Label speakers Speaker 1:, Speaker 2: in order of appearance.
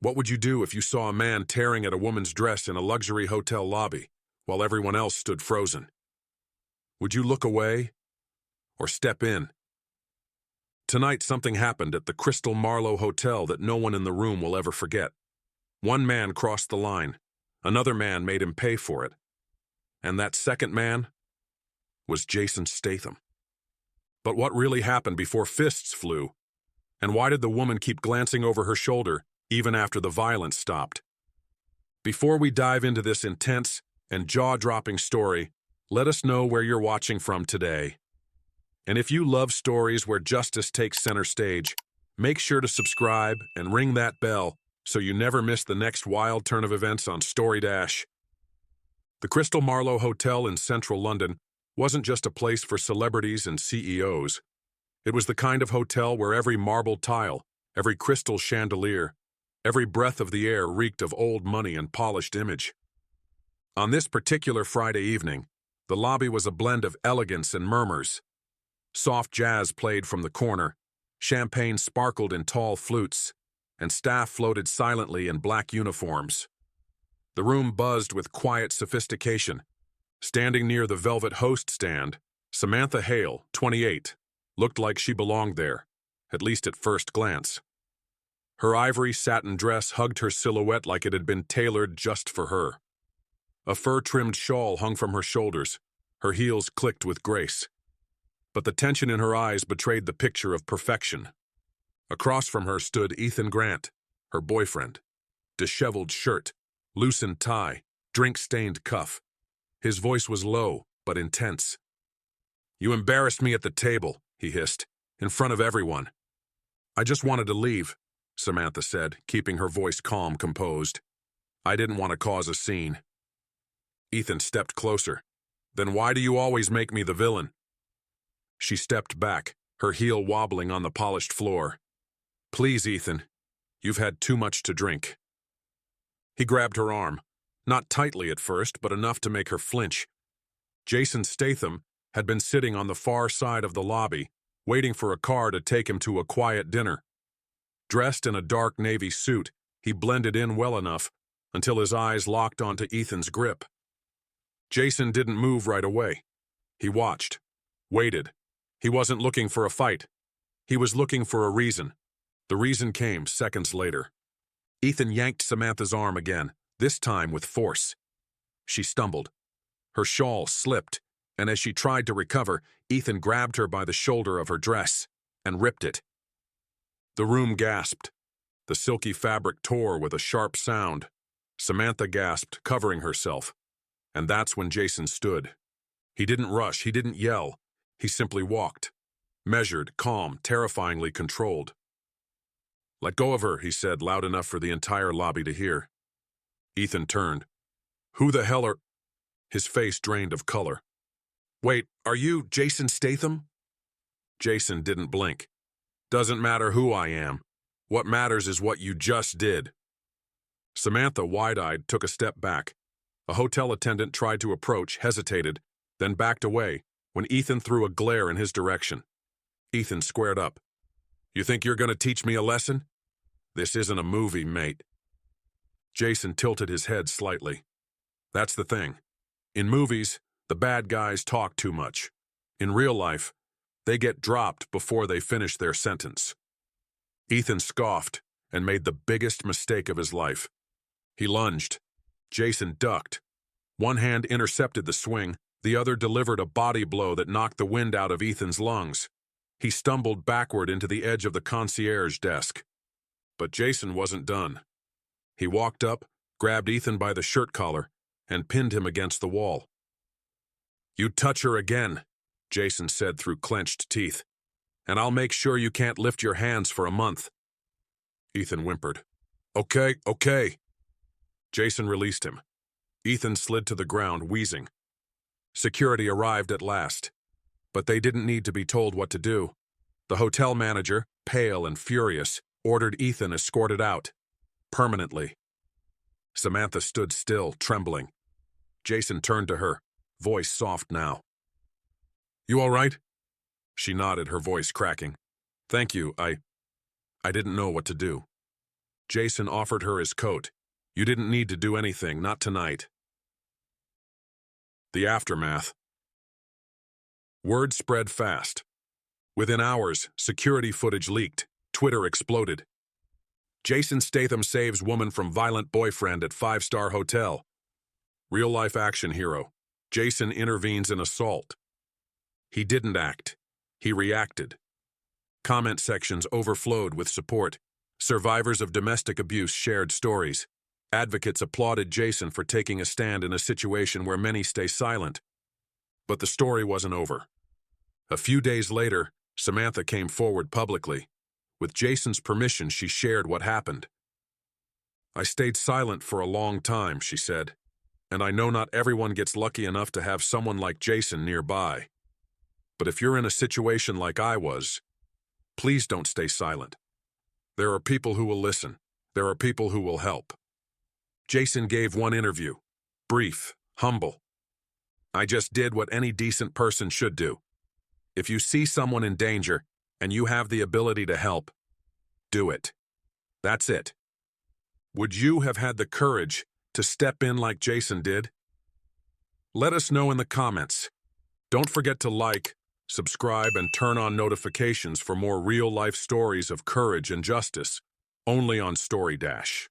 Speaker 1: What would you do if you saw a man tearing at a woman's dress in a luxury hotel lobby while everyone else stood frozen? Would you look away or step in? Tonight, something happened at the Crystal Marlowe Hotel that no one in the room will ever forget. One man crossed the line. Another man made him pay for it. And that second man was Jason Statham. But what really happened before fists flew? And why did the woman keep glancing over her shoulder even after the violence stopped? Before we dive into this intense and jaw-dropping story, let us know where you're watching from today. And if you love stories where justice takes center stage, make sure to subscribe and ring that bell so you never miss the next wild turn of events on Story Dash. The Crystal Marlowe Hotel in central London wasn't just a place for celebrities and CEOs. It was the kind of hotel where every marble tile, every crystal chandelier, every breath of the air reeked of old money and polished image. On this particular Friday evening, the lobby was a blend of elegance and murmurs. Soft jazz played from the corner, champagne sparkled in tall flutes, and staff floated silently in black uniforms. The room buzzed with quiet sophistication. Standing near the velvet host stand, Samantha Hale, 28, looked like she belonged there, at least at first glance. Her ivory satin dress hugged her silhouette like it had been tailored just for her. A fur-trimmed shawl hung from her shoulders. Her heels clicked with grace. But the tension in her eyes betrayed the picture of perfection. Across from her stood Ethan Grant, her boyfriend. Disheveled shirt, loosened tie, drink-stained cuff. His voice was low, but intense. "You embarrassed me at the table," he hissed, "in front of everyone." "I just wanted to leave," Samantha said, keeping her voice calm, composed. "I didn't want to cause a scene." Ethan stepped closer. "Then why do you always make me the villain?" She stepped back, her heel wobbling on the polished floor. "Please, Ethan, you've had too much to drink." He grabbed her arm, not tightly at first, but enough to make her flinch. Jason Statham had been sitting on the far side of the lobby, waiting for a car to take him to a quiet dinner. Dressed in a dark navy suit, he blended in well enough until his eyes locked onto Ethan's grip. Jason didn't move right away. He watched, waited. He wasn't looking for a fight. He was looking for a reason. The reason came seconds later. Ethan yanked Samantha's arm again, this time with force. She stumbled. Her shawl slipped, and as she tried to recover, Ethan grabbed her by the shoulder of her dress and ripped it. The room gasped. The silky fabric tore with a sharp sound. Samantha gasped, covering herself. And that's when Jason stood. He didn't rush, he didn't yell. He simply walked. Measured, calm, terrifyingly controlled. "Let go of her," he said, loud enough for the entire lobby to hear. Ethan turned. "Who the hell are—" His face drained of color. "Wait, are you Jason Statham?" Jason didn't blink. "Doesn't matter who I am. What matters is what you just did." Samantha, wide-eyed, took a step back. A hotel attendant tried to approach, hesitated, then backed away when Ethan threw a glare in his direction. Ethan squared up. "You think you're going to teach me a lesson? This isn't a movie, mate." Jason tilted his head slightly. "That's the thing. In movies, the bad guys talk too much. In real life, they get dropped before they finish their sentence." Ethan scoffed and made the biggest mistake of his life. He lunged. Jason ducked. One hand intercepted the swing, the other delivered a body blow that knocked the wind out of Ethan's lungs. He stumbled backward into the edge of the concierge desk. But Jason wasn't done. He walked up, grabbed Ethan by the shirt collar, and pinned him against the wall. "You touch her again," Jason said through clenched teeth, "and I'll make sure you can't lift your hands for a month." Ethan whimpered. Okay. Jason released him. Ethan slid to the ground, wheezing. Security arrived at last, but they didn't need to be told what to do. The hotel manager, pale and furious, ordered Ethan escorted out, permanently. Samantha stood still, trembling. Jason turned to her, voice soft now. "You all right?" She nodded, her voice cracking. "Thank you, I didn't know what to do." Jason offered her his coat. You didn't need to do anything, not tonight. The aftermath. Word spread fast. Within hours, security footage leaked. Twitter exploded. Jason Statham saves woman from violent boyfriend at five-star hotel. Real-life action hero. Jason intervenes in assault. He didn't act. He reacted. Comment sections overflowed with support. Survivors of domestic abuse shared stories. Advocates applauded Jason for taking a stand in a situation where many stay silent. But the story wasn't over. A few days later, Samantha came forward publicly. With Jason's permission, she shared what happened. I stayed silent for a long time, she said, and I know not everyone gets lucky enough to have someone like Jason nearby. But if you're in a situation like I was, please don't stay silent. There are people who will listen. There are people who will help. Jason gave one interview. Brief, humble. I just did what any decent person should do. If you see someone in danger and you have the ability to help, do it. That's it. Would you have had the courage to step in like Jason did? Let us know in the comments. Don't forget to like, subscribe, and turn on notifications for more real-life stories of courage and justice, only on Story Dash.